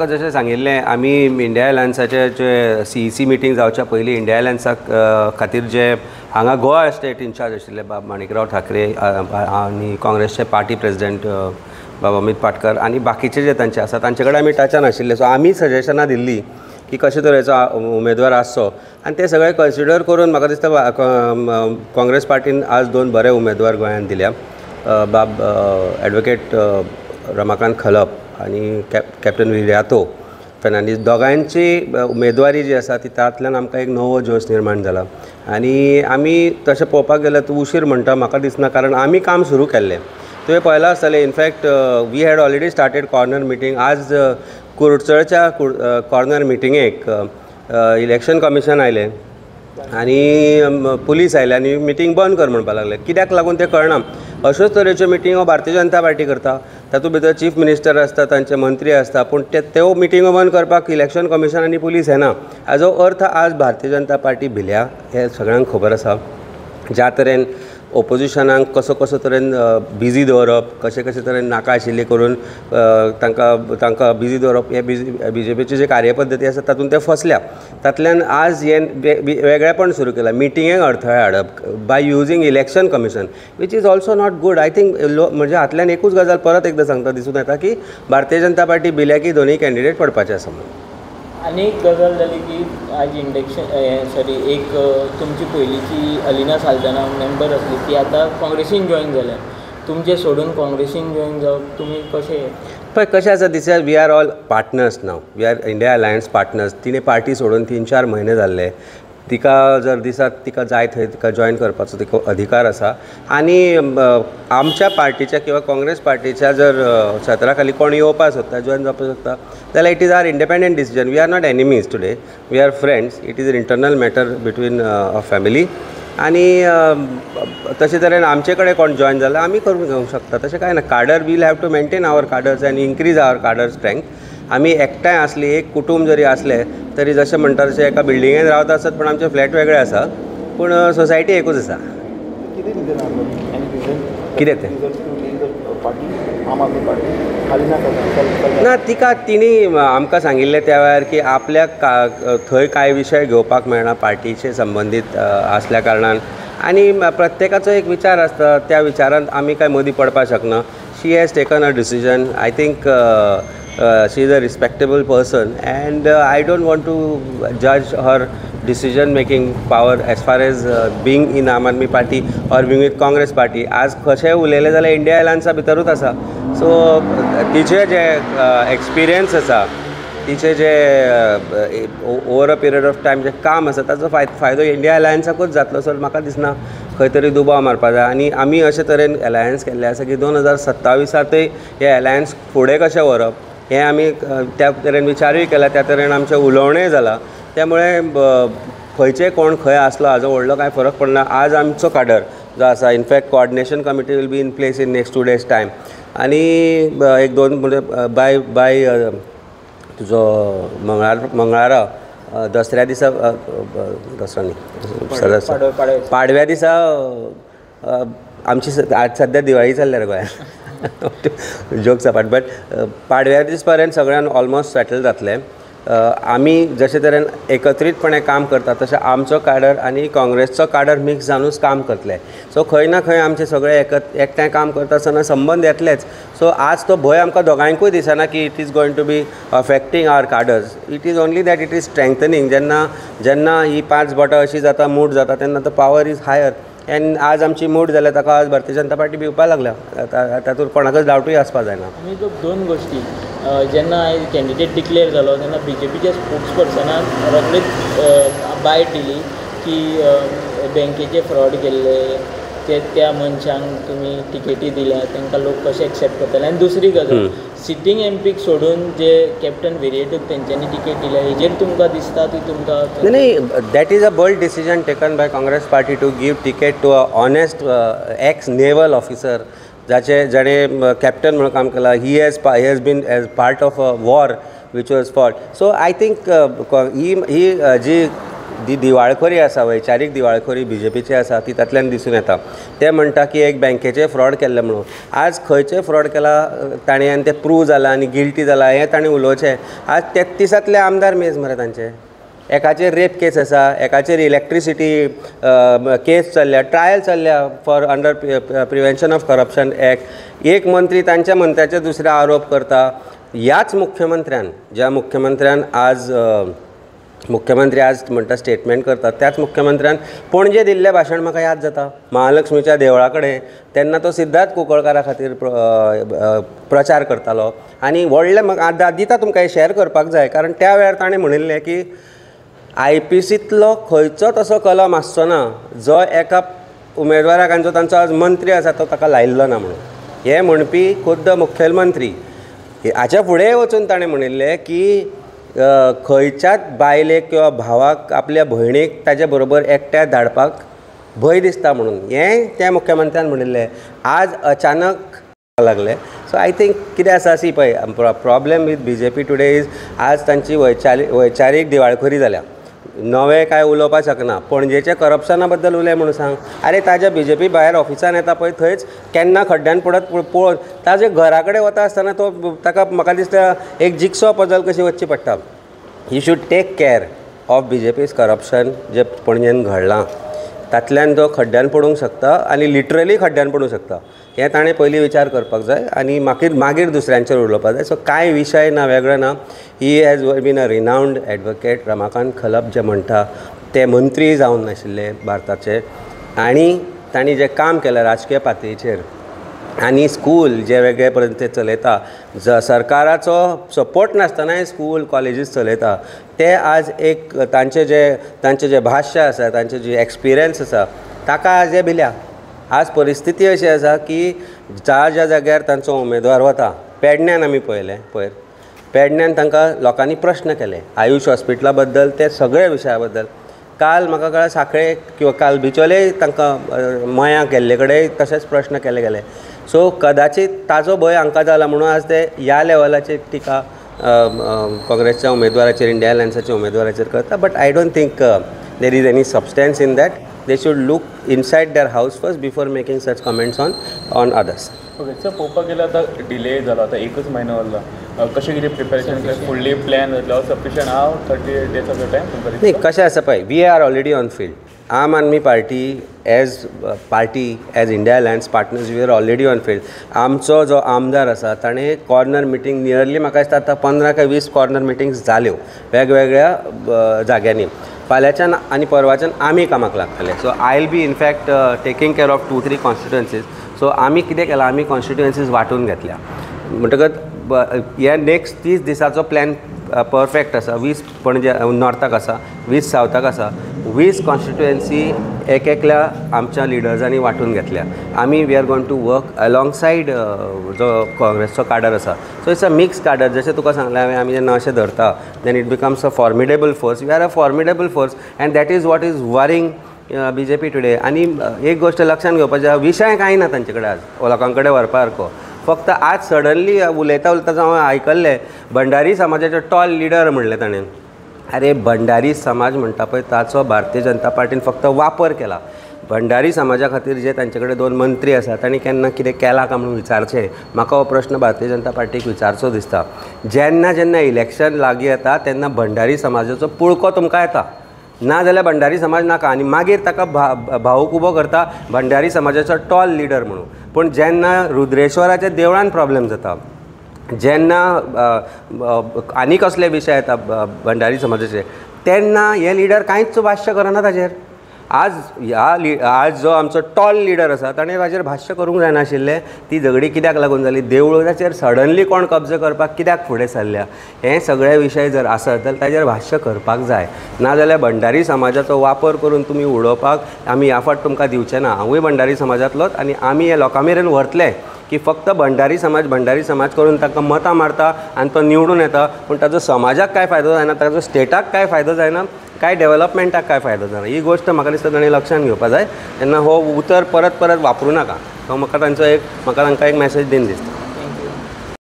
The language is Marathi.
तुमकां जशें सांगिल्लें आमी इंडिया अलायन्साचे जे CEC मिटींग जावच्या पयलीं इंडिया अलायन्सा खातीर जे हांगा गोवा स्टेट इन्चार्ज आशिल्ले बाब माणिकराव ठाकरे आनी काँग्रेसचे पार्टी प्रेसिडेंट बाब अमित पाटकर आनी बाकीचे जे तांचे आसा तांचे कडेन आमी टचान आशिल्ले. सो आमी सजेशनां दिल्लीं की कशे तरेचो उमेदवार आसचो आनी ते सगळे कन्सिडर करून म्हाका दिसता काँग्रेस पार्टीन आज 2 बरे उमेदवार गोंयांत दिल्या. बाब ॲडवोकेट रमाकांत खलप आनी कॅप्टन विर्यातो फेर्नांडीस दोगांयची उमेदवारी जी आसा ती तातूंतल्यान आमकां एक नवो जोश निर्माण जाला. आनी आमी तशें पळोवपाक गेल्यार तूं उशीर म्हणटा म्हाका दिसना, कारण आमी काम सुरू केल्लें. तुवें पळयलां आसतलें in fact we had already started corner meeting. आज कुडचडच्या कॉर्नर मिटिंगेक इलेक्शन कमिशन आयलें आनी पुलीस आयले आनी मिटींग बंद कर म्हणपाक लागले. कित्याक लागून तें कळना. अश्योच तरेच्यो मिटिंगो भारतीय जनता पार्टी करता, तातूंत भितर चीफ मिनिस्टर आसता, तांचे मंत्री आसता, पूण त्यो मिटिंगो बंद करपाक इलेक्शन कमिशन आनी पुलीस येना. हाजो अर्थ आज भारतीय जनता पार्टी भिल्या हें सगळ्यांक खबर आसा. ज्या तरेन ओपोजिशनाक कसो तरेन बिजी दवरप, कशे तरेन नाका आशिल्ली करून तांकां बिजी दवरप, हे BJPचे जे कार्यपद्दती आसा तातूंत ते फसल्या. तातूंतल्यान आज हे वेगळेपण सुरू केलां, मिटिंगेक अडथळे हाडप by using election commission, which is also not good. I think म्हणजे हातल्यान एकूच गजाल परत एकदां सांगता दिसून येता की भारतीय जनता पार्टी भिल्या की दोनूय कॅन्डिडेट पडपाचे आसा म्हणून. आनी एक गजाल जाली की आज एक तुमची पयलींची अलिना साल्दना मेंबर आसली ती आतां काँग्रेसीन जॉईन जाल्या. तुमचे सोडून काँग्रेसीन जॉईन जावप तुमी कशें पळय कशें आसा this we are all partners नाव, we are India alliance partners. तिणें पार्टी सोडून 3-4 म्हयने जाल्ले. तिका जर दिसात तिका जाय थंय तिका जॉईन करपाचो तिका अधिकार आसा. आनी आमच्या पार्टीच्या किंवा काँग्रेस पार्टीच्या जर छत्रा खाली कोण येवपाक सोदता, जॉईन जावपाक सोदता, जाल्यार it is our independent decision. We are not enemies today, we are friends. It is an internal matter between a family. आनी तशे तरेन आमचे कडेन कोण जॉईन जाला आमी करूंक घेवंक शकता, तशें कांय ना. Cadre will have to maintain our cadres and increase our cadre strength. आमी एकठांय आसली, एक कुटुंब जरी आसले तरी जशें म्हणटा तशें एका बिल्डिंगेंत रावता आसत पूण आमचे फ्लॅट वेगळे आसा, पूण सोसायटी एकूच आसा. कितें तें ना, तिणी आमकां सांगिल्लें त्या वेळार की आपल्याक थंय कांय विशय घेवपाक मेळना पार्टीचे संबंदीत आसल्या कारणान, आनी प्रत्येकाचो एक विचार आसता, त्या विचारांत आमी कांय मदीं पडपाक शकना. She has taken a decision. I think she is a respectable person and I don't want to judge her decision making power as far as being in Aam Aadmi party or being with Congress party. आज कशें उलयलें जाल्यार इंडिया अलायन्सा भितरूच आसा. सो तिचे जे एक्सपिरियन्स आसा, तिचे जे over a period of time जे काम आसा ताचो फायदो इंडिया अलायन्साकूच जातलो. सो म्हाका दिसना खंय तरी दुबाव मारपा जाय. आनी आमी अशे तरेन अलायन्स केल्ले आसा की 2027 हे अलायन्स फुडें कशें व्हरप हें आमी त्या तरेन विचारूय केला, त्या तरेन आमचें उलोवणेय जालां. त्यामुळे खंयचे कोण खंय आसलो हाजो व्हडलो कांय फरक पडना. आज आमचो काडर जो आसा, in fact coordination committee will be in place in next 2 days time. आनी 1-2 म्हणजे बाय तुजो मंगळारा दसऱ्या दिसा, दसरा न्ही, पाडव्या दिसा आमची आज सद्या दिवाळी चल्ल्या रे गोंयांत. जोक्स अपार्ट, बट पाडव्या दीस पर्यंत सगळ्यान ऑलमोस्ट सेटल जातलें. आमी जशे तरेन एकत्रीतपणे काम करता तशें आमचो काडर आनी काँग्रेसचो काडर मिक्स जावनूच काम करतले. सो खंय ना खंय आमचे सगळे एकठांय काम करता आसतना संबंद येतलेच. सो आज तो भंय आमकां दोगांयकूय दिसना की it is going to be affecting our cadres. It is only that it is strengthening. जेन्ना ही 5 बोटां अशी जाता, मूठ जाता, तेन्ना तो पावर इज हायर. एंड आज आमची मूठ जाल्या ताका आज भारतीय जनता पार्टी भिवपाक लागल्या. तातूंत कोणाकच डावटूय आसपाक जायना. आनी 2 गोश्टी, जेन्ना आयज कॅन्डिडेट डिक्लेअर जालो तेन्ना BJPच्या स्पोक्स पर्सनान रोखडीच बायट दिली की बँकेचे फ्रॉड केल्ले, त्या मनशांक तुमी टिकेटी दिल्या, तांकां लोक कशे एक्सेप्ट करतले. आनी दुसरी गजाल, सिटींग एमपीक सोडून जे कॅप्टन विर्याटूक तेंच्यांनी टिकेट दिल्या, हेजेर तुमकां दिसता ती तुमकां नाही, that is a bold decision taken by Congress party to give ticket to a honest ex naval officer जाणें कॅप्टन म्हणून काम केलां. He has been as part of a war which was fought. So I think ही जी दी दिवाळखोरी आसा, वैचारीक दिवाळखोरी BJPची आसा ती तातल्यान दिसून येता. ते म्हणटा की एक बँकेचे फ्रॉड केल्ले म्हणून. आज खंयचे फ्रॉड केला ताणें आनी ते प्रूव जाला आनी गिल्टी जाला हें ताणें उलोवचें. आज 33 आमदार मेज मरे तांचे. एकाचेर रेप केस आसा, एकाचेर इलेक्ट्रिसिटी केस चल्ल्या, ट्रायल चल्ल्या for under prevention of corruption act. एक मंत्री तांच्या मंत्र्याचे दुसरे आरोप करता. ह्याच मुख्यमंत्र्यान, ज्या मुख्यमंत्र्यान आज मुख्यमंत्री आज म्हणटा स्टेटमेंट करता, त्याच मुख्यमंत्र्यान पणजे दिल्लें भाशण म्हाका याद जाता महालक्ष्मीच्या देवळा कडेन. तेन्ना तो सिद्धार्थ कुंकळकारा खातीर प्रचार करतालो आनी व्हडलें म्हाका दिता तुमकां हें शेअर करपाक जाय, कारण त्या वेळार ताणें म्हणिल्लें की IPCतलो खंयचोच असो कलम आसचो ना जो एका उमेदवाराक आनी जो तांचो आज मंत्री आसा तो ताका लायिल्लो ना म्हणून. हें म्हणपी खुद्द मुखेलमंत्री. हाच्या फुडें वचून ताणें म्हणिल्लें की खंयच्याच बायलेक किंवा भावाक आपल्या भयणीक ताजे बरोबर एकट्या धाडपाक भंय दिसता म्हणून हें त्या मुख्यमंत्र्यान म्हणिल्लें. आज अचानक लागले. सो आय थिंक कितें आसा सी पळय, problem with BJP today is आज तांची वैचारीक दिवाळखोरी जाल्या. नवें कांय उलोवपाक शकना. पणजेच्या करप्शना बद्दल उलय म्हणून सांग. आरे ताज्या BJP भायर ऑफिसान येता पळय थंयच केन्ना खड्ड्यान पडत पळोवन ताजे घरा कडेन वता आसतना तो ताका म्हाका दिसता एक जिक्सो पजल कशी वचची पडटा. He should take care of BJP's corruption जे पणजेन घडलां. तातल्यान तो खड्ड्यान पडूंक शकता आनी लिटरली खड्ड्यान पडूंक शकता. हें ताणें पयलीं विचार करपाक जाय आनी मागीर दुसऱ्यांचेर उलोवपाक जाय. सो कांय विशय ना वेगळे ना. He has been a renowned advocate. Ramakant Khalap जे म्हणटा ते मंत्री जावन नाशिल्ले भारताचे आनी तांणी जें काम केलें राजकीय पातळीचेर आनी स्कूल जे वेगळे पर्यंत ते चलयता, सरकाराचो सपोर्ट नासतनाय स्कूल कॉलेजीस चलयता, ते आज एक तांचे जे भाश्य आसा, तांचे जे एक्सपिरियन्स आसा ताका आज हे भिल्या. आज परिस्थिती अशी आसा की ज्या जाग्यार तांचो उमेदवार वता, पेडण्यान आमी पळयलें पयर, पेडण्यान तांकां लोकांनी प्रश्न केले आयुष हॉस्पिटला बद्दल, ते सगळे विशया बद्दल. काल म्हाका कळ्ळें सांखळे किंवा काल बिचोले तांकां मयां गेल्ले कडेन तशेंच प्रश्न केले गेले. सो कदाचित ताजो भंय हांकां जाला म्हणून आज ते ह्या लेवलाचेर टिका काँग्रेसच्या उमेदवाराचेर, इंडिया अलायन्साच्या उमेदवाराचेर करता. But I don't think there is any substance in that. They should look inside their house first before making such comments on others. Okay sir, पळोवपाक गेल्यार आतां डिले जालो, आतां एकूच म्हयनो उरला. कशें कितें प्रिपेरेशन फुडली प्लॅन जातलो सफिशियंट हांव 30 days ऑफ टायम नाही कशें आसा पळय, we are already on field. Aam Aadmi party as India alliance partners we are already on field. आमचो जो आमदार आसा ताणें कॉर्नर मिटींग नियरली म्हाका दिसता आतां 15 काय 20 कॉर्नर मिटिंग्स जाल्यो वेगवेगळ्या जाग्यांनी. फाल्यांच्यान आनी परवाच्यान आमी कामाक लागतले. So I will be in fact taking care of 2-3 constituencies. So आमी कितें केलां, आमी कॉन्स्टिट्युएन्सीज वांटून घेतल्या. म्हणटकच ह्या नेक्स्ट 30 दिसाचो प्लॅन परफेक्ट आसा. 20 पणजे नॉर्थाक आसा, 20 सावथाक आसा. 20 कॉन्स्टिट्युएन्सी एकल्या आमच्या लिडर्सांनी वांटून घेतल्या. आमी we are going to work alongside जो काँग्रेसचो काडर आसा. So it's a mix cadre. जशें तुका सांगलें हांवें, आमी जेन्ना अशें धरता then it becomes a formidable force. We are a formidable force and that is what is worrying BJP today. आनी एक गोश्ट लक्षांत घेवपाची, विशय कांय ना तांचे कडेन आज लोकां कडेन व्हरपा सारको. फक्त आज सडनली उलयता हांवें आयकल्लें भंडारी समाजाचो टॉल लिडर म्हणलें ताणें. अरे भंडारी समाज म्हणटा पळय ताचो भारतीय जनता पार्टीन फक्त वापर केला. भंडारी समाजा खातीर जे तांचे कडेन 2 मंत्री आसा तांणी केन्ना कितें केलां काय म्हणून विचारचें, म्हाका हो प्रश्न भारतीय जनता पार्टीक विचारचो दिसता. जेन्ना इलेक्शन लागीं येता तेन्ना भंडारी समाजाचो पुळको तुमकां येता, नाजाल्यार भंडारी समाज नाका. आनी मागीर ताका भावूक उबो करता भंडारी समाजाचो टॉल लिडर म्हणून. पूण जेन्ना रुद्रेश्वराच्या देवळान प्रॉब्लेम जाता, जेन्ना आनी कसले विशय येता भंडारी समाजाचे, तेन्ना हे लिडर कांयच भाश्य करना ताजेर. आज जो आमचो टॉल लिडर आसा ताणें ताजेर भाश्य करूंक जायनाशिल्लें. ती झगडी कित्याक लागून जाली, देवळाचेर सडनली कोण कब्जा करपाक कित्याक फुडें सरल्या, हे सगळे विशय जर आसत जाल्यार ताजेर भाश्य करपाक जाय. नाजाल्यार भंडारी समाजाचो वापर करून तुमी उडोवपाक आमी ह्या फावट तुमकां दिवचे ना. हांवूय भंडारी समाजांतलोच आनी आमी हे लोकां मेरेन व्हरतले की फक्त भंडारी समाज करून ताका मतां मारता आनी तो निवडून येता, पूण ताजो समाजाक काय फायदो जायना, ताजो स्टेटाक काय फायदो जायना, काय डेव्हलपमेंटाक काय फायदो जायना. ही गोश्ट म्हाका दिसता ताणें लक्षांत घेवपाक जाय. तेन्ना हो उतर परत वापरूं नाका. तो म्हाका तांकां एक मॅसेज दीन दिसता.